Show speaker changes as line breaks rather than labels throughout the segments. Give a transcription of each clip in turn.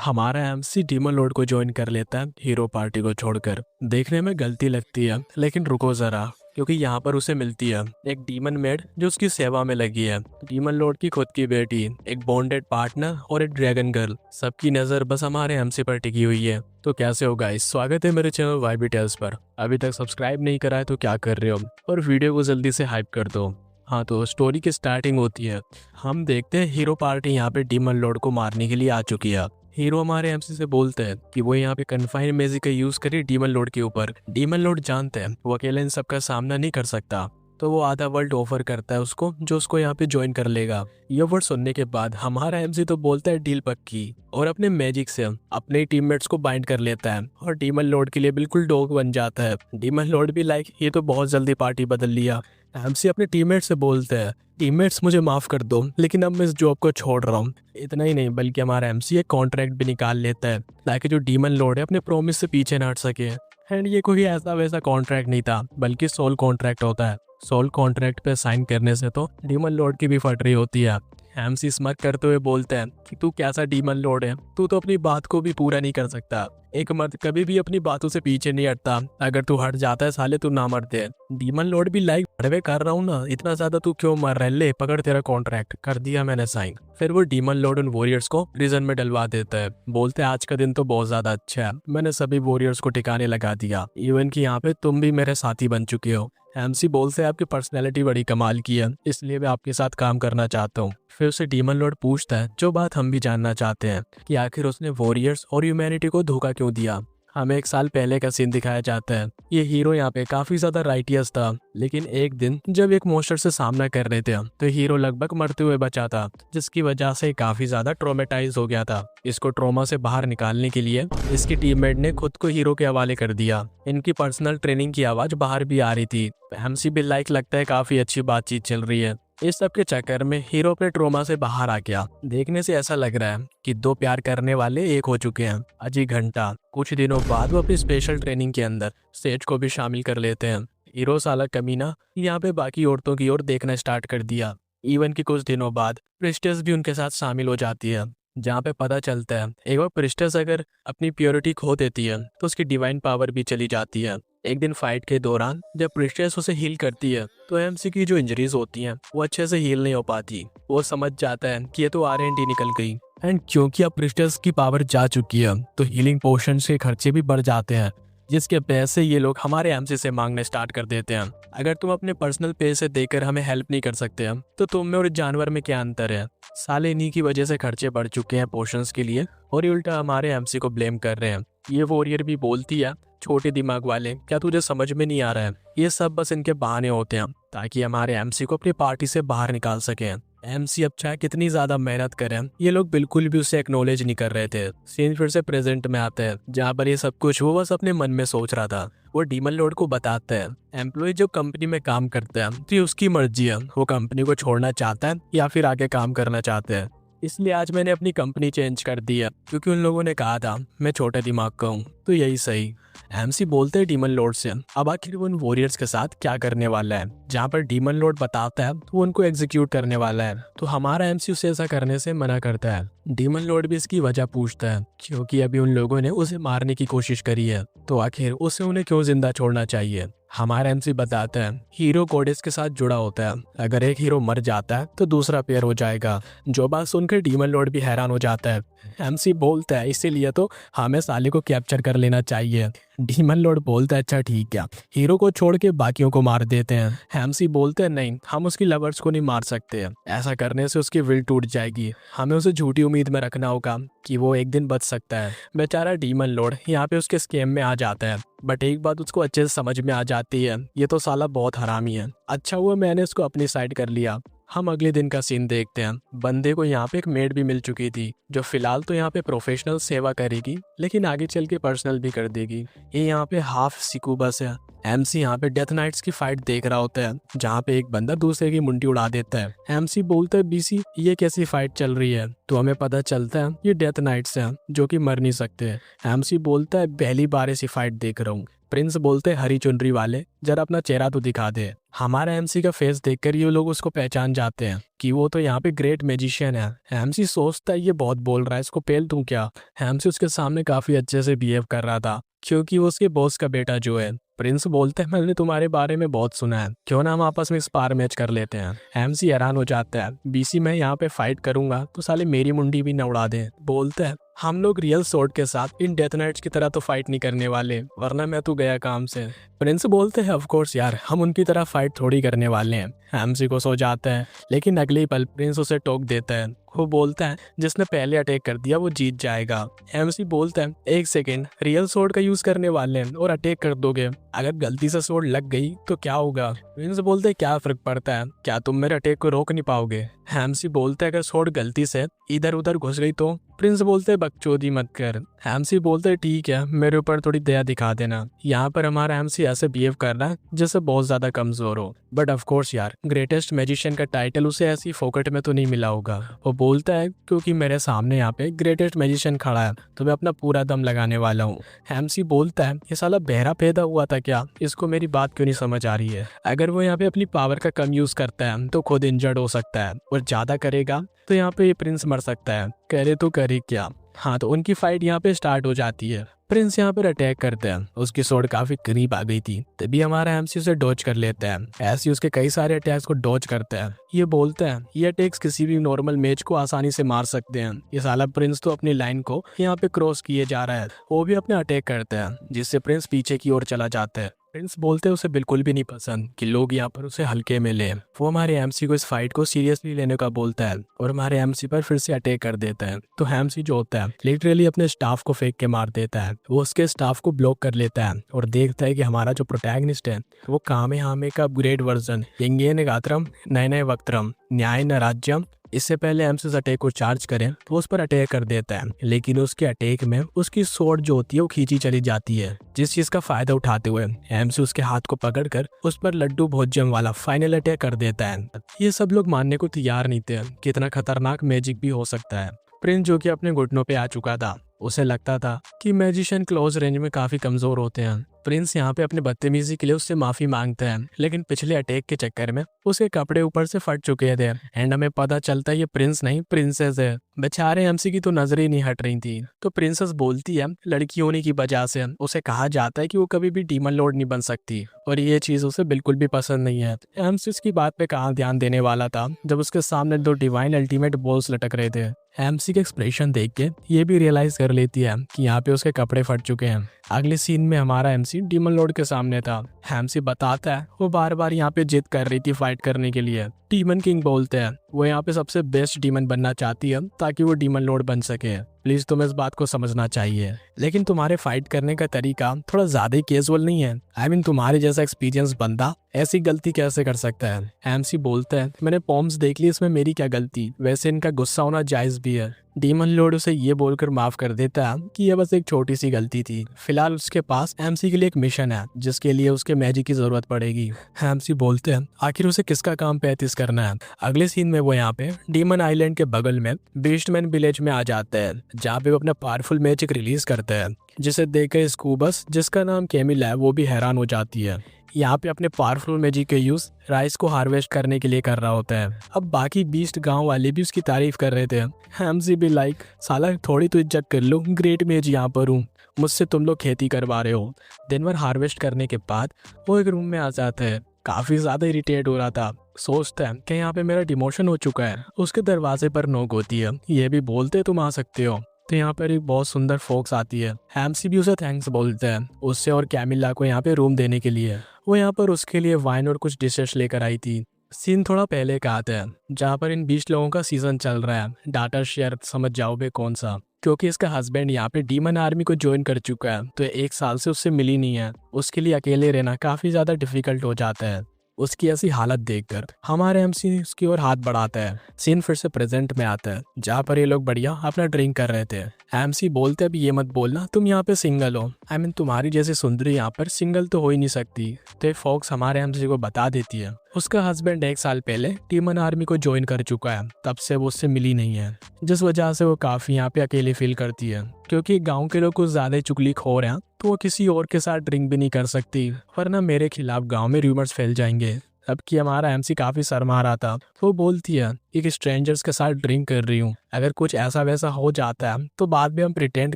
हमारा MC demon Lord को join कर लेता है हीरो पार्टी को छोड़कर। देखने में गलती लगती है, लेकिन रुको जरा, क्योंकि यहाँ पर उसे मिलती है एक डीमन मेड जो उसकी सेवा में लगी है। डीमन लॉर्ड की खुद की बेटी, एक बॉन्डेड पार्टनर और एक ड्रैगन गर्ल। सबकी नजर बस हमारे एमसी पर टिकी हुई है। तो कैसे हो गाइस, स्वागत है मेरे चैनल वाईबी टेल्स पर। अभी तक सब्सक्राइब नहीं करा है तो क्या कर रहे हो, और वीडियो को जल्दी से हाइप कर दो। हाँ, तो स्टोरी की स्टार्टिंग होती है। हम देखते हैं हीरो पार्टी यहाँ पे डीमन लॉर्ड को मारने के लिए आ चुकी है। हीरो हमारे एमसी से बोलते हैं कि वो यहाँ पे कन्फाइन मैजिक का यूज करे डीमन लॉर्ड के ऊपर। डीमन लॉर्ड जानते हैं वो अकेले इन सबका सामना नहीं कर सकता, तो वो आधा वर्ल्ड ऑफर करता है उसको, जो उसको यहाँ पे ज्वाइन कर लेगा। ये वर्ड सुनने के बाद हमारा एमसी तो बोलता है डील पक्की, और अपने मैजिक से अपने टीममेट्स को बाइंड कर लेता है और डीमन लॉर्ड के लिए बिल्कुल डॉग बन जाता है। डीमन लॉर्ड भी लाइक ये तो बहुत जल्दी पार्टी बदल लिया। एमसी अपने टीममेट से बोलते हैं, टीममेट्स मुझे माफ कर दो, लेकिन अब मैं इस जॉब को छोड़ रहा हूँ। इतना ही नहीं, बल्कि हमारा एमसी एक कॉन्ट्रैक्ट भी निकाल लेता है ताकि जो डीमन लॉर्ड है अपने प्रॉमिस से पीछे न हट सके। एंड ये कोई ऐसा वैसा कॉन्ट्रैक्ट नहीं था, बल्कि सोल कॉन्ट्रैक्ट होता है। सोल कॉन्ट्रैक्ट पे साइन करने से तो डीमन लॉर्ड की भी फट रही होती है। एमसी स्मग करते हुए बोलते हैं कि तू कैसा डीमन लॉर्ड है, तू तो अपनी बात को भी पूरा नहीं कर सकता। एक मर्द कभी भी अपनी बातों से पीछे नहीं हटता, अगर तू हट जाता है साले तू ना मरते है। डीमन लॉर्ड भी लाइक बड़वे कर रहा हूँ ना, इतना ज्यादा तू क्यों मर रहा है, ले पकड़ तेरा कॉन्ट्रैक्ट, कर दिया मैंने साइन। फिर वो डीमन लॉर्ड उन वॉरियर्स को प्रिजन में डलवा देता है। बोलते हैं आज का दिन तो बहुत ज्यादा अच्छा है, मैंने सभी वॉरियर्स को ठिकाने लगा दिया, इवन कि यहाँ पे तुम भी मेरे साथी बन चुके हो। एमसी बोलते हैं आपकी पर्सनैलिटी बड़ी कमाल की है, इसलिए मैं आपके साथ काम करना चाहता हूँ। फिर उसे डीमन लॉर्ड पूछता है जो बात हम भी जानना चाहते हैं, कि आखिर उसने वॉरियर्स और ह्यूमैनिटी को धोखा क्यों दिया। हमें 1 साल पहले का सीन दिखाया जाता है। ये हीरो यहाँ पे काफी ज्यादा राइटियस था, लेकिन एक दिन जब एक मॉन्स्टर से सामना कर रहे थे तो हीरो लगभग मरते हुए बचा था, जिसकी वजह से काफी ज्यादा ट्रोमेटाइज हो गया था। इसको ट्रोमा से बाहर निकालने के लिए इसकी टीममेट ने खुद को हीरो के हवाले कर दिया। इनकी पर्सनल ट्रेनिंग की आवाज बाहर भी आ रही थी। एमसी भी लाइक लगता है काफी अच्छी बातचीत चल रही है। इस सब के चक्कर में हीरो अपने ट्रोमा से बाहर आ गया। देखने से ऐसा लग रहा है कि दो प्यार करने वाले एक हो चुके हैं। अजी घंटा कुछ दिनों बाद वो अपनी स्पेशल ट्रेनिंग के अंदर सेज को भी शामिल कर लेते हैं। हीरो साला कमीना यहाँ पे बाकी औरतों की ओर देखना स्टार्ट कर दिया। इवन की कुछ दिनों बाद प्रिस्टेस भी उनके साथ शामिल हो जाती है, जहाँ पे पता चलता है एक बार प्रिस्टेस अगर अपनी प्योरिटी खो देती है तो उसकी डिवाइन पावर भी चली जाती है। एक दिन फाइट के दौरान जब प्रिस्टेस उसे हील करती है तो एमसी की जो इंजरीज होती हैं वो अच्छे से हील नहीं हो पाती। वो समझ जाता है कि ये तो आरएनडी निकल गई। एंड क्योंकि अब प्रिस्टेस की पावर जा चुकी है तो हीलिंग पोशन के खर्चे भी बढ़ जाते हैं, जिसके पैसे ये लोग हमारे एमसी से मांगने स्टार्ट कर देते हैं। अगर तुम अपने पर्सनल पैसे देकर हमें हेल्प नहीं कर सकते हैं तो तुम में और जानवर में क्या अंतर है। साले इन्हीं की वजह से खर्चे बढ़ चुके हैं पोशंस के लिए, और ये उल्टा हमारे एमसी को ब्लेम कर रहे हैं। ये वॉरियर भी बोलती है छोटे दिमाग वाले, क्या तुझे समझ में नहीं आ रहा है, ये सब बस इनके बहाने होते हैं ताकि हमारे एमसी को अपनी पार्टी से बाहर निकाल सके। एमसी अब चाहे कितनी ज्यादा मेहनत करें, ये लोग बिल्कुल भी उसे एक्नॉलेज नहीं कर रहे थे। सीन फिर से प्रेजेंट में आता है, जहाँ पर ये सब कुछ वो बस अपने मन में सोच रहा था। वो डीमन लॉर्ड को बताता है एम्प्लॉय जब कंपनी में काम करता है तो ये उसकी मर्जी है, वो कंपनी को छोड़ना चाहता है या फिर आगे काम करना चाहता है। इसलिए आज मैंने अपनी कंपनी चेंज कर दी है, क्योंकि उन लोगों ने कहा था मैं छोटे दिमाग का हूँ, तो यही सही। एमसी बोलते हैं डीमन लॉर्ड से अब आखिर वो उन वॉरियर्स के साथ क्या करने वाला है। जहाँ पर डीमन लॉर्ड बताता है तो वो उनको एग्जीक्यूट करने वाला है, तो हमारा एमसी उसे ऐसा करने से मना करता है। डीमन लॉर्ड भी इसकी वजह पूछता है, क्योंकि अभी उन लोगों ने उसे मारने की कोशिश करी है, तो आखिर उसे उन्हें क्यों जिंदा छोड़ना चाहिए। हमारा एमसी बताता है हीरो कोडेक्स के साथ जुड़ा होता है, अगर एक हीरो मर जाता है तो दूसरा पेयर हो जाएगा। जो बात सुनकर डीमन लॉर्ड भी हैरान हो जाता है। एमसी बोलता है इसीलिए तो हमें साले को कैप्चर कर लेना चाहिए। डीमन लॉर्ड बोलता है अच्छा ठीक है, हीरो को छोड़ के बाकियों को मार देते हैं। एमसी बोलते हैं नहीं, हम उसकी लवर्स को नहीं मार सकते, ऐसा करने से उसकी विल टूट जाएगी। हमें उसे झूठी उम्मीद में रखना होगा कि वो एक दिन बच सकता है। बेचारा डीमन लॉर्ड यहाँ पे उसके स्कैम में आ जाता है, बट एक बात उसको अच्छे से समझ में आ जाती है, ये तो साला बहुत हरामी है। अच्छा हुआ मैंने इसको अपनी साइड कर लिया। हम अगले दिन का सीन देखते हैं। बंदे को यहाँ पे एक मेड भी मिल चुकी थी, जो फिलहाल तो यहाँ पे प्रोफेशनल सेवा करेगी, लेकिन आगे चल के पर्सनल भी कर देगी। ये यहाँ पे हाफ सिकुबस है। एमसी यहाँ पे डेथ नाइट्स की फाइट देख रहा होता है, जहाँ पे एक बंदा दूसरे की मुंडी उड़ा देता है। एमसी बोलता है बीसी ये कैसी फाइट चल रही है, तो हमें पता चलता है ये डेथ नाइट्स हैं जो कि मर नहीं सकते। एमसी बोलता है पहली बार ऐसी फाइट देख रहा हूँ, प्रिंस बोलते हरी चुनरी वाले जरा अपना चेहरा तो दिखा दे। हमारा एमसी का फेस देखकर ये लोग उसको पहचान जाते हैं कि वो तो यहाँ पे ग्रेट मैजिशियन है। एमसी सोचता है ये बहुत बोल रहा है, इसको पेल दूं क्या। एमसी उसके सामने काफी अच्छे से बिहेव कर रहा था क्योंकि वो उसके बॉस का बेटा जो है। प्रिंस बोलते हैं मैंने तुम्हारे बारे में बहुत सुना है, क्यों ना हम आपस में स्पार मैच कर लेते हैं। एमसी हैरान हो जाता है, बीसी मैं यहाँ पे फाइट करूंगा तो साले मेरी मुंडी भी न उड़ा दे। बोलते हैं हम लोग रियल स्वॉर्ड के साथ इन डेथ नाइट्स की तरह तो फाइट नहीं करने वाले, वरना मैं तो गया काम से। प्रिंस बोलते हैं ऑफ कोर्स यार, हम उनकी तरह फाइट थोड़ी करने वाले हैं। एमसी को सो जाता है, लेकिन अगले ही पल प्रिंस उसे टोक देता है। वो बोलता है जिसने पहले अटैक कर दिया वो जीत जाएगा। एमसी बोलता है एक सेकेंड, रियल स्वॉर्ड का यूज करने वाले हैं और अटैक कर दोगे, अगर गलती से स्वॉर्ड लग गई तो क्या होगा। प्रिंस बोलते हैं क्या फर्क पड़ता है, क्या तुम मेरे अटैक को रोक नहीं पाओगे। एमसी बोलता है अगर स्वॉर्ड गलती से इधर उधर घुस गई तो। प्रिंस बोलते बकचोदी मत कर। एमसी बोलते ठीक है, मेरे ऊपर थोड़ी दया दिखा देना। यहाँ पर हमारा एमसी ऐसे बिहेव कर रहा है जैसे बहुत ज्यादा कमजोर हो, बट ऑफ कोर्स यार ग्रेटेस्ट मैजिशियन का टाइटल उसे ऐसी फोकट में तो नहीं मिला होगा। वो बोलता है क्योंकि मेरे सामने यहाँ पे ग्रेटेस्ट मैजिशियन खड़ा है तो मैं अपना पूरा दम लगाने वाला हूँ। एमसी बोलता है ये साला बहरा पैदा हुआ था क्या, इसको मेरी बात क्यों नहीं समझ आ रही है। अगर वो यहाँ पे अपनी पावर का कम यूज करता है तो खुद इंजर्ड हो सकता है, और ज्यादा करेगा तो यहाँ पे ये प्रिंस मर सकता है। करे तो करे क्या। हाँ तो उनकी फाइट यहाँ पे स्टार्ट हो जाती है। प्रिंस यहाँ पर अटैक करते हैं, उसकी स्वॉर्ड काफी करीब आ गई थी, तभी हमारा एमसी उसे डॉज कर लेता है। ऐसे ही उसके कई सारे अटैक्स को डॉज करता है। ये बोलते हैं ये अटैक्स किसी भी नॉर्मल मैच को आसानी से मार सकते हैं। ये साला प्रिंस तो अपनी लाइन को यहाँ पे क्रॉस किए जा रहा है। वो भी अपने अटैक करता है जिससे प्रिंस पीछे की ओर चला जाता है। प्रिंस बोलते हैं उसे बिल्कुल भी नहीं पसंद कि लोग यहाँ पर उसे हल्के में ले। वो हमारे एमसी को इस फाइट को सीरियसली लेने का बोलता है और हमारे एमसी पर फिर से अटैक कर देता है। तो एमसी जो होता है लिटरली अपने स्टाफ को फेंक के मार देता है। वो उसके स्टाफ को ब्लॉक कर लेता है और देखता है कि हमारा जो प्रोटैगनिस्ट है वो कामेहामे का अपग्रेड वर्जन यंगेन गात्रम नए वक्त्रम न्याय न राज्यम, इससे पहले एमसी उस अटैक को चार्ज करें तो उस पर अटैक कर देता है, लेकिन उसके अटैक में उसकी स्वॉर्ड जो होती है वो खींची चली जाती है। जिस चीज का फायदा उठाते हुए एमसी उसके हाथ को पकड़कर उस पर लड्डू भोजन वाला फाइनल अटैक कर देता है। ये सब लोग मानने को तैयार नहीं थे कि इतना खतरनाक मैजिक भी हो सकता है। प्रिंस जो कि अपने घुटनों पे आ चुका था, उसे लगता था कि मैजिशियन क्लोज रेंज में काफी कमजोर होते हैं। प्रिंस यहाँ पे अपने बदतमीजी के लिए उससे माफी मांगते हैं, लेकिन पिछले अटैक के चक्कर में उसके कपड़े ऊपर से फट चुके थे। एंड हमें पता चलता है ये प्रिंस नहीं प्रिंसेस है। बेचारे एमसी की तो नजर ही नहीं हट रही थी। तो प्रिंसेस बोलती है लड़की होने की वजह से उसे कहा जाता है कि वो कभी भी डीमन लॉर्ड नहीं बन सकती, और ये चीज उसे बिल्कुल भी पसंद नहीं है। एमसी इसकी बात पे कहाँ ध्यान देने वाला था जब उसके सामने 2 डिवाइन अल्टीमेट बॉल्स लटक रहे थे। एमसी के एक्सप्रेशन देख के ये भी रियलाइज कर लेती है कि यहाँ पे उसके कपड़े फट चुके हैं। अगले सीन में हमारा एमसी डीमन लॉर्ड के सामने था। एमसी बताता है वो बार बार यहाँ पे जिद कर रही थी फाइट करने के लिए। डीमन किंग बोलते हैं वो यहाँ पे सबसे बेस्ट डीमन बनना चाहती है ताकि वो डीमन लॉर्ड बन सके। प्लीज तुम्हें इस बात को समझना चाहिए, लेकिन तुम्हारे फाइट करने का तरीका थोड़ा ज्यादा ही कैजुअल नहीं है। आई मीन तुम्हारे जैसा एक्सपीरियंस बंदा ऐसी गलती कैसे कर सकता है। एमसी बोलता है मैंने पॉम्स देख ली, इसमें मेरी क्या गलती, वैसे इनका गुस्सा होना जायज भी है। डीमन लॉर्ड उसे ये बोलकर माफ कर देता है कि यह बस एक छोटी सी गलती थी। फिलहाल उसके पास एमसी के लिए एक मिशन है जिसके लिए उसके मैजिक की जरूरत पड़ेगी। एमसी बोलते हैं आखिर उसे किसका काम 35 करना है। अगले सीन में वो यहाँ पे डीमन आइलैंड के बगल में बीस्टमैन विलेज में आ जाते हैं, जहाँ पे वो अपना पावरफुल मैजिक रिलीज करते हैं, जिसे देखकर स्कूबस जिसका नाम कैमिल है वो भी हैरान हो जाती है। यहाँ पे अपने पावरफुल मैजिक के यूज राइस को हार्वेस्ट करने के लिए कर रहा होता है। अब बाकी बीस्ट गांव वाले भी उसकी तारीफ कर रहे थे। एमसी भी लाइक साला थोड़ी तो इज्जत कर लो, ग्रेट मैज यहाँ पर हूँ, मुझसे तुम लोग खेती करवा रहे हो। दिन भर हार्वेस्ट करने के बाद वो एक रूम में आ जाता है, काफी ज्यादा इरिटेट हो रहा था। सोचता है कि यहाँ पे मेरा डिमोशन हो चुका है। उसके दरवाजे पर नोक होती है, ये भी बोलते तुम आ सकते हो। तो यहाँ पर एक बहुत सुंदर फोक्स आती है। एमसी भी उसे थैंक्स बोलते हैं उससे और कैमिला को यहाँ पे रूम देने के लिए। वो यहाँ पर उसके लिए वाइन और कुछ डिशेस लेकर आई थी। सीन थोड़ा पहले का आता है जहाँ पर इन 20 लोगों का सीजन चल रहा है। डाटा शेयर समझ जाओगे कौन सा, क्योंकि इसका हस्बैंड यहाँ पे डीमन आर्मी को ज्वाइन कर चुका है, तो 1 साल से उससे मिली नहीं है। उसके लिए अकेले रहना काफी ज्यादा डिफिकल्ट हो जाता है। उसकी ऐसी हालत देखकर हमारे एमसी उसकी ओर हाथ बढ़ाता है। सीन फिर से प्रेजेंट में आता है जहाँ पर ये लोग बढ़िया अपना ड्रिंक कर रहे थे। एमसी बोलते अभी ये मत बोलना तुम यहाँ पे सिंगल हो। आई मीन तुम्हारी जैसी सुंदरी यहाँ पर सिंगल तो हो ही नहीं सकती। तो ये फॉक्स हमारे एमसी को बता देती है उसका हस्बैंड 1 साल पहले डीमन आर्मी को ज्वाइन कर चुका है, तब से वो उससे मिली नहीं है, जिस वजह से वो काफी यहाँ पे अकेले फील करती है। क्योंकि गांव के लोग कुछ ज्यादा ही चुगली खो रहे हैं तो वो किसी और के साथ ड्रिंक भी नहीं कर सकती, वरना मेरे खिलाफ गांव में रूमर्स फैल जाएंगे। अब कि हमारा एमसी काफी शर्मा रहा था, तो वो बोलती है एक स्ट्रेंजर्स के साथ ड्रिंक कर रही हूँ, अगर कुछ ऐसा वैसा हो जाता है तो बाद में हम प्रिटेंड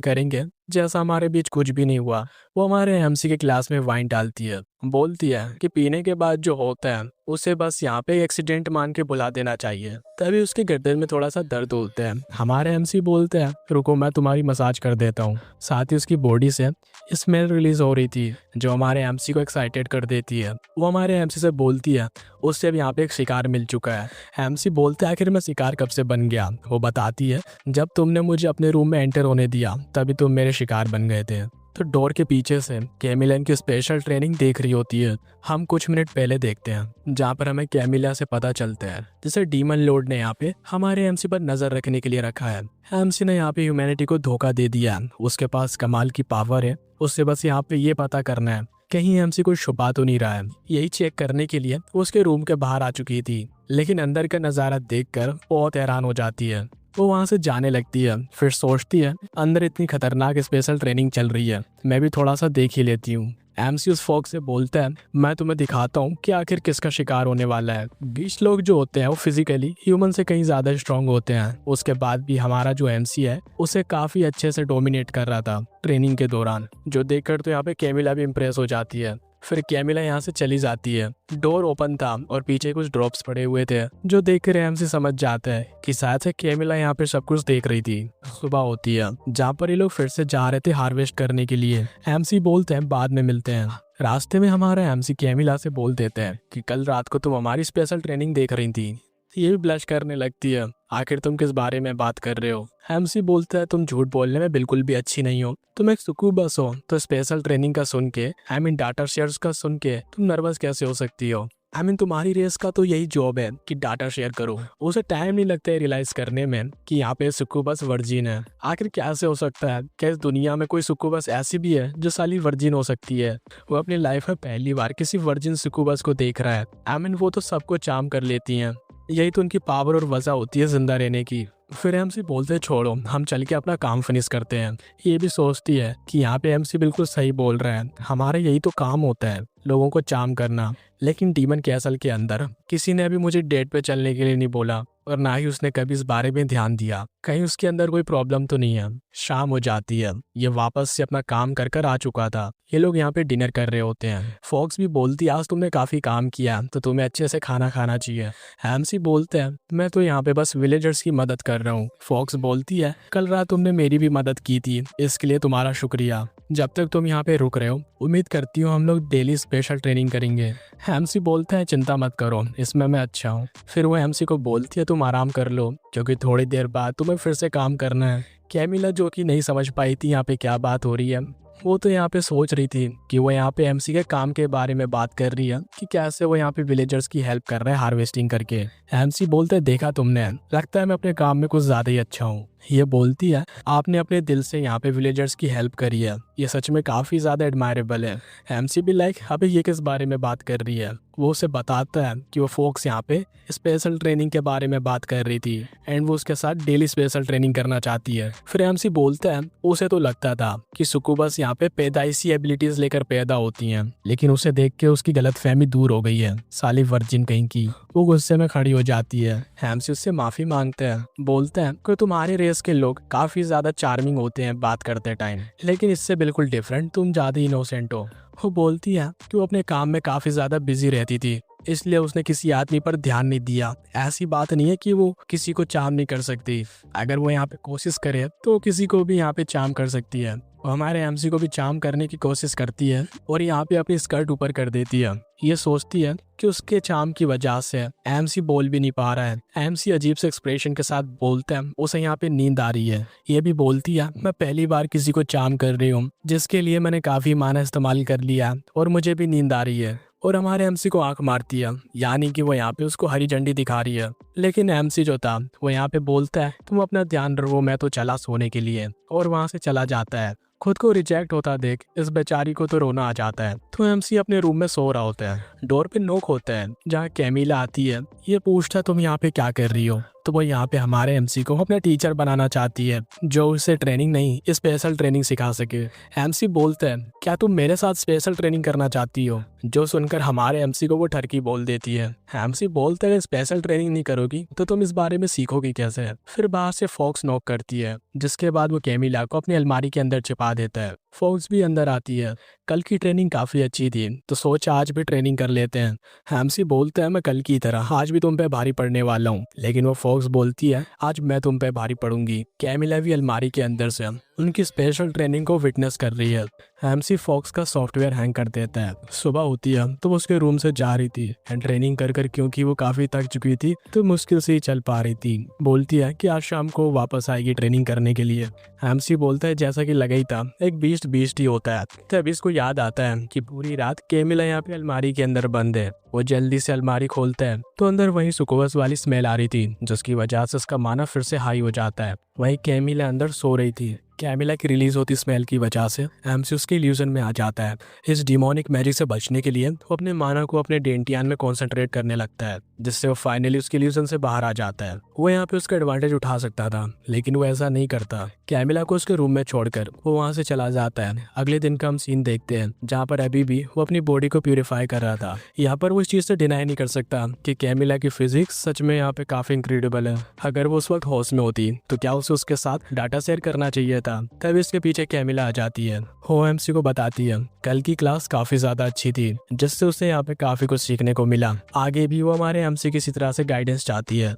करेंगे जैसा हमारे बीच कुछ भी नहीं हुआ। वो हमारे एमसी के क्लास में वाइन डालती है, बोलती है कि पीने के बाद जो होता है उसे बस यहाँ पे एक्सीडेंट मान के बुला देना चाहिए। तभी उसके गर्दन में थोड़ा सा दर्द होता है। हमारे एमसी बोलते हैं रुको मैं तुम्हारी मसाज कर देता हूँ। साथ ही उसकी बॉडी से स्मेल रिलीज हो रही थी जो हमारे एमसी को एक्साइटेड कर देती है। वो हमारे एमसी से बोलती है उससे अब यहाँ पे एक शिकार मिल चुका है। एमसी बोलते हैं आखिर मैं शिकार कब से बन गया। वो बताती है जब तुमने मुझे अपने रूम में एंटर होने दिया तभी तुम मेरे शिकार बन गए थे। तो डोर के पीछे से कैमिला की स्पेशल ट्रेनिंग देख रही होती है। हम कुछ मिनट पहले देखते हैं जहाँ पर हमें कैमिला से पता चलता है जिसे डीमन लॉर्ड ने यहाँ पे हमारे एमसी पर नजर रखने के लिए रखा है। एमसी ने यहाँ पे ह्यूमैनिटी को धोखा दे दिया। उसके पास कमाल की पावर है, उससे बस यहाँ पे ये पता करना है कहीं एमसी कुछ छुपा तो नहीं रहा है। यही चेक करने के लिए वो उसके रूम के बाहर आ चुकी थी, लेकिन अंदर का नज़ारा देखकर बहुत हैरान हो जाती है। वो वहाँ से जाने लगती है, फिर सोचती है अंदर इतनी खतरनाक स्पेशल ट्रेनिंग चल रही है, मैं भी थोड़ा सा देख ही लेती हूँ। एमसी उस फॉक्स से बोलता है मैं तुम्हें दिखाता हूँ कि आखिर किसका शिकार होने वाला है। 20 लोग जो होते हैं वो फिजिकली ह्यूमन से कहीं ज्यादा स्ट्रांग होते हैं। उसके बाद भी हमारा जो एमसी है उसे काफी अच्छे से डोमिनेट कर रहा था ट्रेनिंग के दौरान, जो देखकर तो यहाँ पे कैमिला भी इम्प्रेस हो जाती है। फिर कैमिला यहाँ से चली जाती है। डोर ओपन था और पीछे कुछ ड्रॉप्स पड़े हुए थे जो देखकर एमसी समझ जाता है कि शायद से कैमिला यहाँ पे सब कुछ देख रही थी। सुबह होती है जहाँ पर ये लोग फिर से जा रहे थे हार्वेस्ट करने के लिए। एमसी बोलते हैं बाद में मिलते हैं। रास्ते में हमारा एमसी कैमिला से बोल देते हैं कि कल रात को तुम हमारी स्पेशल ट्रेनिंग देख रही थी। ये भी ब्लश करने लगती है, आखिर तुम किस बारे में बात कर रहे हो। एमसी बोलता है तुम झूठ बोलने में बिल्कुल भी अच्छी नहीं हो, तुम एक सुकूबस हो, तो स्पेशल ट्रेनिंग का सुन के डाटा शेयर्स का सुन के तुम नर्वस कैसे हो सकती हो। तुम्हारी रेस का तो यही जॉब है कि डाटा शेयर करो। उसे टाइम नहीं लगता है रियलाइज करने में कि यहाँ पे सुकूबस वर्जिन है। आखिर कैसे हो सकता है, क्या इस दुनिया में कोई सुकूबस ऐसी भी है जो साली वर्जिन हो सकती है। वो अपनी लाइफ में पहली बार किसी वर्जिन सुकूबस को देख रहा है। वो तो सबको चार्म कर लेती हैं, यही तो उनकी पावर और वजह होती है जिंदा रहने की। फिर एमसी बोलते छोड़ो हम चल के अपना काम फिनिश करते हैं। ये भी सोचती है कि यहाँ पे एमसी बिल्कुल सही बोल रहा है, हमारा यही तो काम होता है लोगों को चार्म करना। लेकिन डीमन कैसल के अंदर किसी ने अभी मुझे डेट पे चलने के लिए नहीं बोला और ना ही उसने कभी इस बारे में ध्यान दिया कहीं उसके अंदर कोई प्रॉब्लम तो नहीं है। शाम हो जाती है, ये वापस से अपना काम कर कर आ चुका था। ये लोग यहाँ पे डिनर कर रहे होते हैं। फॉक्स भी बोलती है आज तुमने काफी काम किया तो तुम्हें अच्छे से खाना खाना चाहिए। एमसी बोलते हैं मैं तो यहाँ पे बस विलेजर्स की मदद कर रहा हूँ। फॉक्स बोलती है कल रात तुमने मेरी भी मदद की थी, इसके लिए तुम्हारा शुक्रिया। जब तक तुम यहाँ पे रुक रहे हो उम्मीद करती हूँ हम लोग डेली स्पेशल ट्रेनिंग करेंगे। एमसी बोलता है चिंता मत करो, इसमें मैं अच्छा हूँ। फिर वो एमसी को बोलती है तुम आराम कर लो क्योंकि थोड़ी देर बाद तुम्हें फिर से काम करना है। कैमिला जो कि नहीं समझ पाई थी यहाँ पे क्या बात हो रही है, वो तो यहाँ पे सोच रही थी कि वो यहाँ पे एमसी के काम के बारे में बात कर रही है कि कैसे वो यहाँ पे विलेजर्स की हेल्प कर रहे हैं हार्वेस्टिंग करके। एमसी बोलते देखा तुमने, लगता है मैं अपने काम में कुछ ज्यादा ही अच्छा हूँ। ये बोलती है आपने अपने दिल से यहाँ पे विलेजर्स की हेल्प करी है, ये सच में काफी ज्यादा एडमायरेबल है। एमसी भी लाइक अभी ये किस बारे में बात कर रही है। वो उसे बताता है कि वो फोक्स यहाँ पे स्पेशल ट्रेनिंग के बारे में बात कर रही थी एंड वो उसके साथ डेली स्पेशल ट्रेनिंग करना चाहती है। फिर एमसी बोलता है उसे तो लगता था कि सुकूबस यहाँ पे पैदाइशी एबिलिटीज लेकर पैदा होती हैं, लेकिन उसे देख के उसकी गलतफहमी दूर हो गई है, साली वर्जिन कहीं की। वो गुस्से में खड़ी हो जाती है। एमसी उससे माफी मांगते हैं, बोलते हैं कि तुम्हारे रेस के लोग काफी ज्यादा चार्मिंग होते हैं बात करते टाइम, लेकिन इससे बिल्कुल डिफरेंट तुम ज्यादा इनोसेंट हो। वो बोलती है कि वो अपने काम में काफी ज्यादा बिजी रहती थी इसलिए उसने किसी आदमी पर ध्यान नहीं दिया। ऐसी बात नहीं है कि वो किसी को चार्म नहीं कर सकती, अगर वो यहाँ पे कोशिश करे तो किसी को भी यहाँ पे चार्म कर सकती है। वो हमारे एमसी को भी चार्म करने की कोशिश करती है और यहाँ पे अपनी स्कर्ट ऊपर कर देती है। ये सोचती है कि उसके चार्म की वजह से एमसी बोल भी नहीं पा रहा है। एमसी अजीब से एक्सप्रेशन के साथ बोलता है उसे यहाँ पे नींद आ रही है। ये भी बोलती है मैं पहली बार किसी को चार्म कर रही हूँ जिसके लिए मैंने काफी माना इस्तेमाल कर लिया और मुझे भी नींद आ रही है। और हमारे एमसी को आंख मारती है, यानी कि वो यहाँ पे उसको हरी झंडी दिखा रही है। लेकिन एमसी जो था वो यहाँ पे बोलता है तुम अपना ध्यान रखो, मैं तो चला सोने के लिए, और वहां से चला जाता है। खुद को रिजेक्ट होता देख इस बेचारी को तो रोना आ जाता है। तो एमसी अपने रूम में सो रहा होता है। डोर पे नोक होता है जहाँ कैमिला आती है। ये पूछता तुम यहाँ पे क्या कर रही हो। तो वो यहाँ पे हमारे एमसी को अपना टीचर बनाना चाहती है, जो उसे ट्रेनिंग नहीं स्पेशल ट्रेनिंग सिखा सके। एमसी बोलते हैं क्या तुम मेरे साथ स्पेशल ट्रेनिंग करना चाहती हो, जो सुनकर हमारे एमसी को वो ठरकी बोल देती है। एमसी बोलते हैं स्पेशल ट्रेनिंग नहीं करोगी तो तुम इस बारे में सीखोगी कैसे। फिर बाहर से फॉक्स नॉक करती है, जिसके बाद वो कैमिला को अपनी अलमारी के अंदर छिपा देता है। फॉक्स भी अंदर आती है। कल की ट्रेनिंग काफी अच्छी थी, तो सोचा आज भी ट्रेनिंग कर लेते हैं। एमसी बोलते हैं मैं कल की तरह आज भी तुम पे भारी पड़ने वाला हूँ, लेकिन वो फॉक्स बोलती है आज मैं तुम पे भारी पड़ूंगी। कैमिला भी अलमारी के अंदर से उनकी स्पेशल ट्रेनिंग को विटनेस कर रही है। एमसी फॉक्स का सॉफ्टवेयर हैंग कर देता है। सुबह होती है तो वो उसके रूम से जा रही थी एंड ट्रेनिंग कर कर क्योंकि वो काफी थक चुकी थी तो मुश्किल से ही चल पा रही थी। बोलती है कि आज शाम को वापस आएगी ट्रेनिंग करने के लिए। एमसी बोलता है जैसा कि लगा ही था, एक बीस्ट ही होता है। तब इसको याद आता है कि पूरी रात कैमिला यहाँ पे अलमारी के अंदर बंद है। वो जल्दी से अलमारी खोलता है तो अंदर वही सुकोवस वाली स्मेल आ रही थी, जिसकी वजह से उसका माना फिर से हाई हो जाता है। वही कैमिला अंदर सो रही थी। कैमिला की रिलीज होती स्मेल की वजह से एमसी उसके इल्यूजन में आ जाता है। इस डिमोनिक मैजिक से बचने के लिए वो अपने माना को अपने डेंटियान में कॉन्सेंट्रेट करने लगता है, जिससे वो फाइनली उसके इल्यूजन से बाहर आ जाता है। वो यहाँ पे उसका एडवांटेज उठा सकता था, लेकिन वो ऐसा नहीं करता। कैमिला को उसके रूम में छोड़कर वो वहाँ से चला जाता है। अगले दिन का हम सीन देखते हैं, जहाँ पर अभी भी वो अपनी बॉडी को प्यूरिफाई कर रहा था। यहाँ पर वो इस चीज से डिनाई नहीं कर सकता कि कैमिला की फिजिक्स सच में यहाँ पे काफी इनक्रेडिबल है। अगर वो उस वक्त होश में होती तो क्या उसे उसके साथ डाटा शेयर करना चाहिए था। तब इसके पीछे कैमिला आ जाती है। वो एमसी को बताती है कल की क्लास काफी ज्यादा अच्छी थी, जिससे उसे यहाँ पे काफी कुछ सीखने को मिला। आगे भी वो हमारे एमसी किसी तरह से गाइडेंस चाहती है।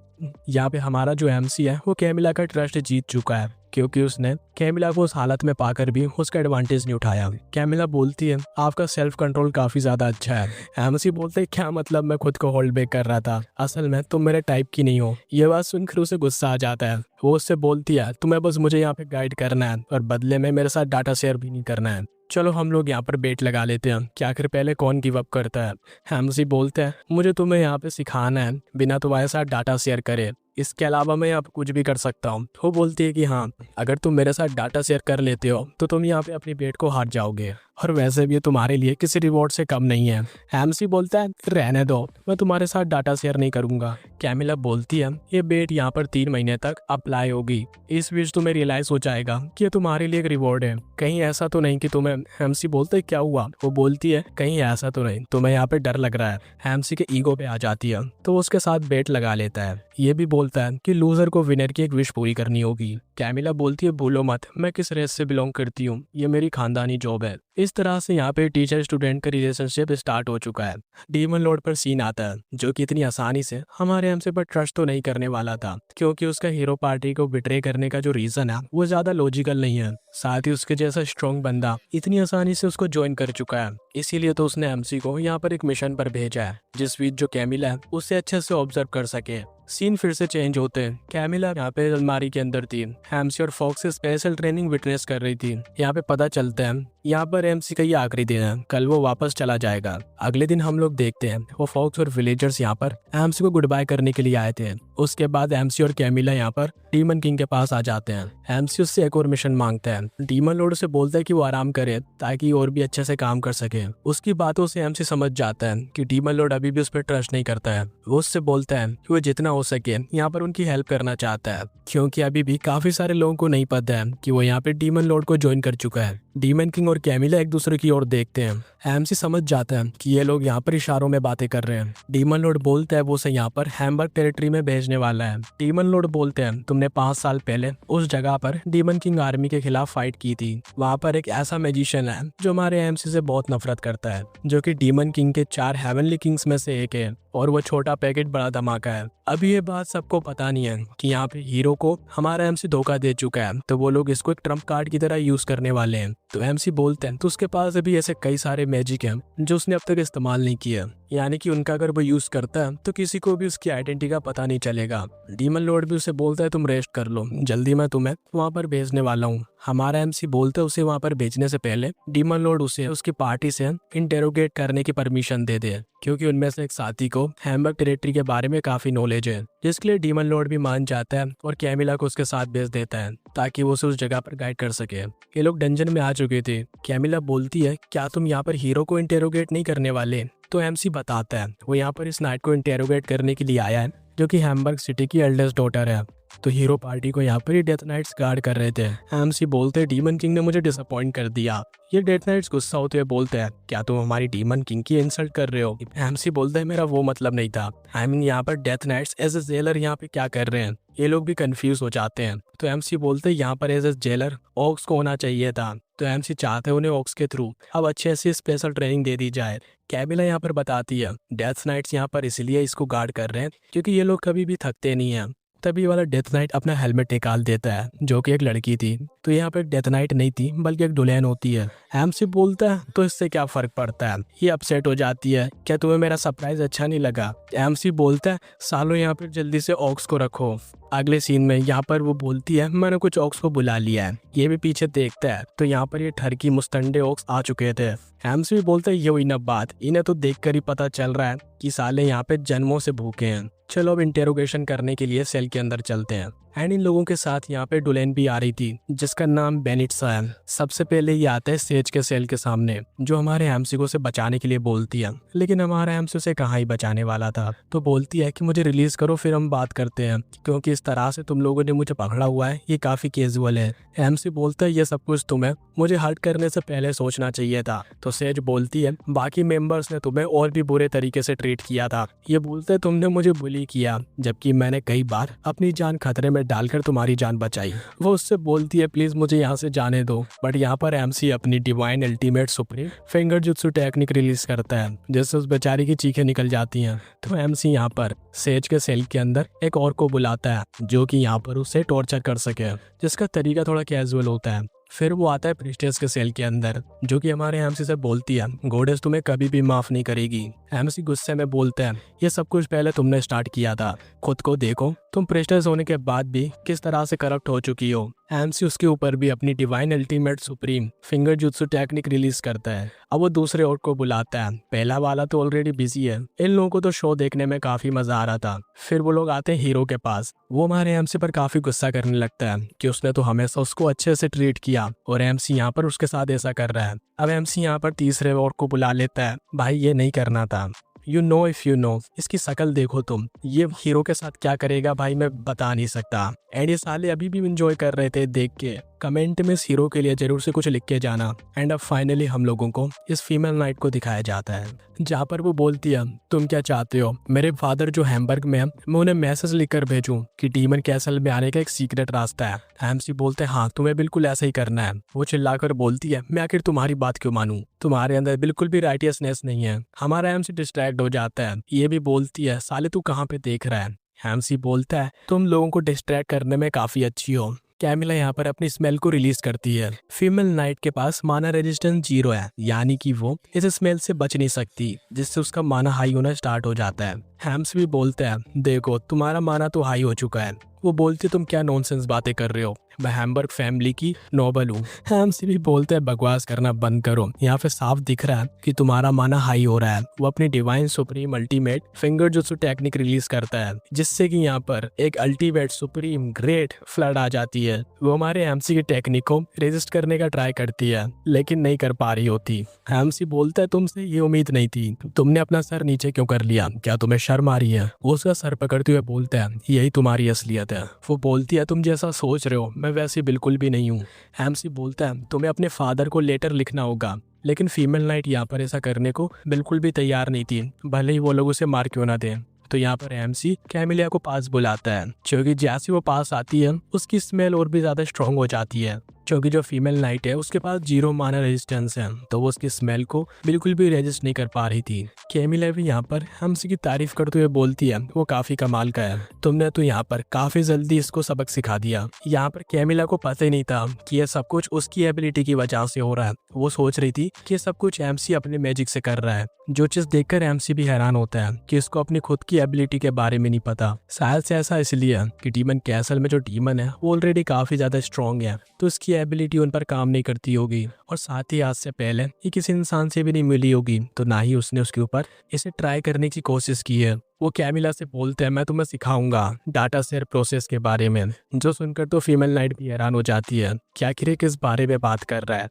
यहाँ पे हमारा जो एमसी है वो कैमिला का ट्रस्ट जीत चुका है, क्योंकि उसने कैमिला को उस हालत में पाकर भी उसका एडवांटेज नहीं उठाया। कैमिला बोलती है आपका सेल्फ कंट्रोल काफी ज्यादा अच्छा है। एमसी बोलते हैं क्या मतलब, मैं खुद को होल्ड बैक कर रहा था, असल में तुम मेरे टाइप की नहीं हो। ये बात सुनकर उसे गुस्सा आ जाता है। वो उससे बोलती है तुम्हें बस मुझे यहाँ पे गाइड करना है और बदले में मेरे साथ डाटा शेयर भी नहीं करना है। चलो हम लोग यहाँ पर बेट लगा लेते हैं कि आखिर पहले कौन गिव अप करता है। एमसी बोलते हैं मुझे तुम्हें यहाँ पे सिखाना है बिना तुम्हारे साथ डाटा शेयर करे, इसके अलावा मैं यहाँ पे कुछ भी कर सकता हूँ। वो बोलती है कि हाँ, अगर तुम मेरे साथ डाटा शेयर कर लेते हो तो तुम यहाँ पे अपनी बेट को हार जाओगे, और वैसे भी ये तुम्हारे लिए किसी रिवॉर्ड से कम नहीं है। एमसी बोलता है रहने दो, मैं तुम्हारे साथ डाटा शेयर नहीं करूंगा। कैमिला बोलती है ये बेट यहाँ पर 3 महीने तक अप्लाई होगी, इस बीच तुम्हें रियलाइज हो जाएगा कि ये तुम्हारे लिए एक रिवॉर्ड है। कहीं ऐसा तो नहीं कि तुम्हें। एमसी बोलते है क्या हुआ। वो बोलती है कहीं ऐसा तो नहीं तुम्हें यहाँ पे डर लग रहा है। एमसी के ईगो पे आ जाती है तो वो उसके साथ बेट लगा लेता है। ये भी बोलता है कि लूजर को विनर की एक विश पूरी करनी होगी। कैमिला बोलती है भूलो मत मैं किस रेस से बिलोंग करती हूँ, ये मेरी खानदानी जॉब है। इस तरह से यहाँ पे टीचर स्टूडेंट का रिलेशनशिप स्टार्ट हो चुका है। डीमन लॉर्ड पर सीन आता है, जो कि इतनी आसानी से हमारे एमसी पर ट्रस्ट तो नहीं करने वाला था, क्योंकि उसका हीरो पार्टी को बिट्रे करने का जो रीजन है वो ज्यादा लॉजिकल नहीं है। साथ ही उसके जैसा स्ट्रॉन्ग बंदा इतनी आसानी से उसको ज्वाइन कर चुका है, इसीलिए तो उसने एमसी को यहाँ पर एक मिशन पर भेजा है, जिस बीच जो कैमिला है उससे अच्छे से ऑब्जर्व कर सके। सीन फिर से चेंज होते हैं। कैमिला यहाँ पे अलमारी के अंदर थी, एमसी और फॉक्स से स्पेशल ट्रेनिंग विटनेस कर रही थी। यहाँ पे पता चलता है यहाँ पर एमसी का ये आखिरी दिन है, कल वो वापस चला जाएगा। अगले दिन हम लोग देखते हैं वो फॉक्स और विलेजर्स यहाँ पर एमसी को गुड बाय करने के लिए आए थे। उसके बाद एमसी और कैमिला यहाँ पर डीमन किंग के पास आ जाते हैं। एमसी उससे एक और मिशन मांगता है। डीमन लॉर्ड से बोलता है कि वो आराम करे ताकि और भी अच्छे से काम कर सके। उसकी बातों से एमसी समझ जाता है कि डीमन लॉर्ड अभी भी उस पर ट्रस्ट नहीं करता है। वो उससे बोलता है कि वो जितना हो सके यहाँ पर उनकी हेल्प करना चाहता है, क्योंकि अभी भी काफी सारे लोगों को नहीं पता है कि वो यहाँ पे डीमन लॉर्ड को ज्वाइन कर चुका है। डीमन किंग और कैमिला एक दूसरे की ओर देखते हैं। एमसी समझ जाता है कि ये लोग यहाँ पर इशारों में बातें कर रहे हैं। डीमन लॉर्ड बोलता है वो उसे यहाँ पर हैम्बर्ग टेरिटरी में भेजने वाला है। डीमन लॉर्ड बोलते हैं तुमने 5 साल पहले उस जगह पर डीमन किंग आर्मी के खिलाफ फाइट की थी। वहाँ पर एक ऐसा मैजिशियन है जो हमारे एमसी से बहुत नफरत करता है, जो कि डीमन किंग के 4 हेवनली किंग्स में से एक है, और वो छोटा पैकेट बड़ा धमाका है। अभी ये बात सबको पता नहीं है कि यहाँ पे हीरो को हमारा एमसी धोखा दे चुका है, तो वो लोग इसको एक ट्रम्प कार्ड की तरह यूज करने वाले हैं। तो एमसी बोलते हैं तो उसके पास अभी ऐसे कई सारे मैजिक हैं जो उसने अब तक इस्तेमाल नहीं किया, यानी कि उनका अगर वो यूज करता है तो किसी को भी उसकी आइडेंटिटी का पता नहीं चलेगा। डीमन लॉर्ड भी उसे बोलता है तुम रेस्ट कर लो, जल्दी मैं तुम्हें वहाँ पर भेजने वाला हूँ। हमारा एमसी बोलते उसे वहाँ पर भेजने से पहले डीमन लॉर्ड उसे उसकी पार्टी से इंटेरोगेट करने की परमिशन दे दे, क्योंकि उनमें से एक साथी को हैम्बर्ग टेरिटरी के बारे में काफी नॉलेज है, जिसके लिए डीमन लॉर्ड भी मान जाता है और कैमिला को उसके साथ भेज देता है ताकि वो उसे उस जगह पर गाइड कर सके। ये लोग डंजन में आ चुके थे। कैमिला बोलती है क्या तुम यहाँ पर हीरो को इंटेरोगेट नहीं करने वाले? तो एमसी बताता है वो यहाँ पर इस नाइट को इंटेरोगेट करने के लिए आया है, जो कि हैम्बर्ग सिटी की एल्डेस्ट डॉटर है। तो हीरो पार्टी को यहाँ पर ही डेथ नाइट्स गार्ड कर रहे थे। एमसी बोलते हैं डीमन किंग ने मुझे डिसअपॉइंट कर दिया। ये डेथ नाइट्स गुस्सा होते हुए बोलते हैं क्या तुम हमारी डीमन किंग की इंसल्ट कर रहे हो। एमसी बोलता है मेरा वो मतलब नहीं था। आई मीन यहाँ पर death knights as a jailer यहाँ पे क्या कर रहे हैं। ये लोग भी कंफ्यूज हो जाते हैं। तो एमसी बोलते हैं यहाँ पर एज ए जेलर ऑक्स को होना चाहिए था। तो एमसी चाहते हैं उन्हें ऑक्स के थ्रू अब अच्छे से स्पेशल ट्रेनिंग दे दी जाए। कैमिला यहाँ पर बताती है डेथ नाइट्स यहाँ पर इसलिए इसको गार्ड कर रहे हैं क्योंकि ये लोग कभी भी थकते नहीं हैं। तभी वाला डेथ नाइट अपना हेलमेट निकाल देता है जो कि एक लड़की थी। तो यहाँ पे एक डेथ नाइट नहीं थी बल्कि एक दुल्हन होती है। एमसी बोलता है तो इससे क्या फर्क पड़ता है। ये अपसेट हो जाती है क्या तुम्हें मेरा सरप्राइज अच्छा नहीं लगा। एमसी बोलता है सालों यहाँ पे जल्दी से ऑक्स को रखो। अगले सीन में यहाँ पर वो बोलती है मैंने कुछ ऑक्स को बुला लिया है। ये भी पीछे देखता है तो यहाँ पर ये ठरकी मुस्तंडे ऑक्स आ चुके थे। एमसी भी बोलता है ये हुई ना बात, इन्हें तो देखकर ही पता चल रहा है कि साले यहाँ पे जन्मों से भूखे हैं। चलो अब इंटेरोगेशन करने के लिए सेल के अंदर चलते हैं। एंड इन लोगों के साथ यहाँ पे डुलेन भी आ रही थी जिसका नाम बेनिट्सा है। सबसे पहले ये आता है सेज के सेल के सामने जो हमारे एमसी को से बचाने के लिए बोलती है, लेकिन हमारा एमसी उसे कहाँ ही बचाने वाला था। तो बोलती है कि मुझे रिलीज करो फिर हम बात करते हैं क्योंकि इस तरह से तुम लोगों ने मुझे पकड़ा हुआ है ये काफी कैजुअल है। एमसी बोलता है ये सब कुछ तुम्हें मुझे हर्ट करने से पहले सोचना चाहिए था। तो सेज बोलती है बाकी मेंबर्स ने तुम्हें और भी बुरे तरीके से ट्रीट किया था। ये बोलते है तुमने मुझे बुली किया जबकि मैंने कई बार अपनी जान खतरे में डालकर तुम्हारी जान बचाई। वो उससे बोलती है प्लीज मुझे यहाँ से जाने दो। बट यहाँ पर एमसी अपनी divine ultimate supreme finger jutsu technique release करता है जिससे उस बेचारी की चीखें निकल जाती हैं। तो एमसी यहाँ पर सेज के सेल के अंदर एक और को बुलाता है जो कि यहाँ पर उसे टॉर्चर कर सके, जिसका तरीका थोड़ा कैजुअल होता है। फिर वो आता है प्रिस्टेस के सेल के अंदर जो कि हमारे एमसी से बोलती है गॉडेस तुम्हें कभी भी माफ नहीं करेगी। एमसी गुस्से में बोलते हैं ये सब कुछ पहले तुमने स्टार्ट किया था, खुद को देखो तुम प्रिस्टेस होने के बाद भी किस तरह से करप्ट हो चुकी हो। एमसी उसके ऊपर भी अपनी divine ultimate supreme finger jutsu technique release करता है। अब वो दूसरे और को बुलाता है। पहला वाला तो ऑलरेडी बिजी है, इन लोगों को तो शो देखने में काफी मजा आ रहा था। फिर वो लोग आते हैं हीरो के पास। वो हमारे एमसी पर काफी गुस्सा करने लगता है कि उसने तो हमेशा उसको अच्छे से ट्रीट किया और एमसी यहाँ पर उसके साथ ऐसा कर रहा है। अब एमसी यहाँ पर तीसरे और को बुला लेता है भाई ये नहीं करना था। You know if you know, इसकी शक्ल देखो तुम, ये हीरो के साथ क्या करेगा भाई मैं बता नहीं सकता। एंड ये साले अभी भी एंजॉय कर रहे थे देख के। कमेंट में इस हीरो के लिए जरूर से कुछ लिख के जाना। एंड अब फाइनली हम लोगों को इस फीमेल नाइट को दिखाया जाता है जहाँ पर वो बोलती है तुम क्या चाहते हो, मेरे फादर जो हैम्बर्ग में है मैं उन्हें मैसेज लिखकर भेजूं कि डीमन कैसल में आने का एक सीक्रेट रास्ता है। एमसी बोलते हैं हाँ तुम्हें बिल्कुल ऐसा ही करना है। वो चिल्लाकर बोलती है मैं आखिर तुम्हारी बात क्यों मानूं, तुम्हारे अंदर बिल्कुल भी राइटियसनेस नहीं है। हमारा एमसी डिस्ट्रैक्ट हो जाता है। ये भी बोलती है साले तू कहाँ पे देख रहा है। एमसी बोलता है तुम लोगों को डिस्ट्रैक्ट करने में काफी अच्छी हो। कैमिला यहाँ पर अपनी स्मेल को रिलीज करती है। फीमेल नाइट के पास माना रेजिस्टेंस 0 है, यानी कि वो इस स्मेल से बच नहीं सकती, जिससे उसका माना हाई होना स्टार्ट हो जाता है। हैम्स भी बोलता है देखो तुम्हारा माना तो हाई हो चुका है। वो बोलती तुम क्या नॉनसेंस बातें कर रहे हो, मैं हैम्बर्ग फैमिली की नोबल हूँ। हैम्स भी बोलते हैं बकवास करना बंद करो, यहाँ पे साफ दिख रहा है कि तुम्हारा माना हाई हो रहा है। वो अपनी divine supreme ultimate finger jutsu technique release करता है जिससे कि यहाँ पर एक अल्टीमेट सुप्रीम ग्रेट फ्लड आ जाती है। वो हमारे एमसी की टेक्निक को रेजिस्ट करने का ट्राई करती है लेकिन नहीं कर पा रही होती। एमसी बोलता है तुमसे ये उम्मीद नहीं थी, तुमने अपना सर नीचे क्यों कर लिया, क्या तुम्हें शर्म आ रही है। वो उसका सर पकड़ते हुए बोलता है यही तुम्हारी असलियत है। वो बोलती है तुम जैसा सोच रहे हो मैं वैसे बिल्कुल भी नहीं हूँ। एमसी बोलता है तुम्हें अपने फादर को लेटर लिखना होगा, लेकिन फीमेल नाइट यहाँ पर ऐसा करने को बिल्कुल भी तैयार नहीं थी, भले ही वो लोग उसे मार क्यों ना दें। तो यहाँ पर एमसी कैमिलिया को पास बुलाता है क्योंकि जैसे वो पास आती है उसकी स्मेल और भी ज्यादा स्ट्रॉन्ग हो जाती है। क्योंकि जो फीमेल नाइट है उसके पास 0 माना रेजिस्टेंस है तो वो उसकी स्मेल को बिल्कुल भी रेजिस्ट नहीं कर पा रही थी। कैमिलिया भी यहाँ पर एमसी की तारीफ करते हुए बोलती है वो काफी कमाल का है, तुमने तो यहाँ पर काफी जल्दी इसको सबक सिखा दिया। यहाँ पर कैमिलिया को पता ही नहीं था कि ये सब कुछ उसकी एबिलिटी की वजह से हो रहा है। वो सोच रही थी कि सब कुछ एमसी अपने मैजिक से कर रहा है, जो चीज देखकर एमसी भी हैरान होता है कि इसको अपनी खुद की एबिलिटी के बारे में नहीं पता। शायद से ऐसा इसलिए कि डीमन कैसल में जो डीमन है वो ऑलरेडी काफी ज्यादा स्ट्रॉन्ग है तो इसकी एबिलिटी उन पर काम नहीं करती होगी, और साथ ही आज से पहले ये किसी इंसान से भी नहीं मिली होगी तो ना ही उसने उसके ऊपर इसे ट्राई करने की कोशिश की है। वो कैमिला से बोलते हैं मैं तुम्हें सिखाऊंगा डाटा शेयर प्रोसेस के बारे में, जो सुनकर तो फीमेल नाइट भी हैरान हो जाती है कि आखिर किस बारे में बात कर रहा है।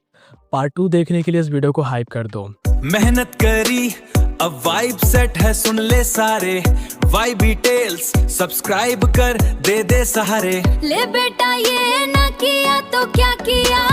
पार्ट 2 देखने के लिए इस वीडियो को हाइप कर दो।
मेहनत करी अब वाइब सेट है सुन ले सारे, YB Tales सब्सक्राइब कर दे दे सहारे।
ले बेटा ये ना किया तो क्या किया।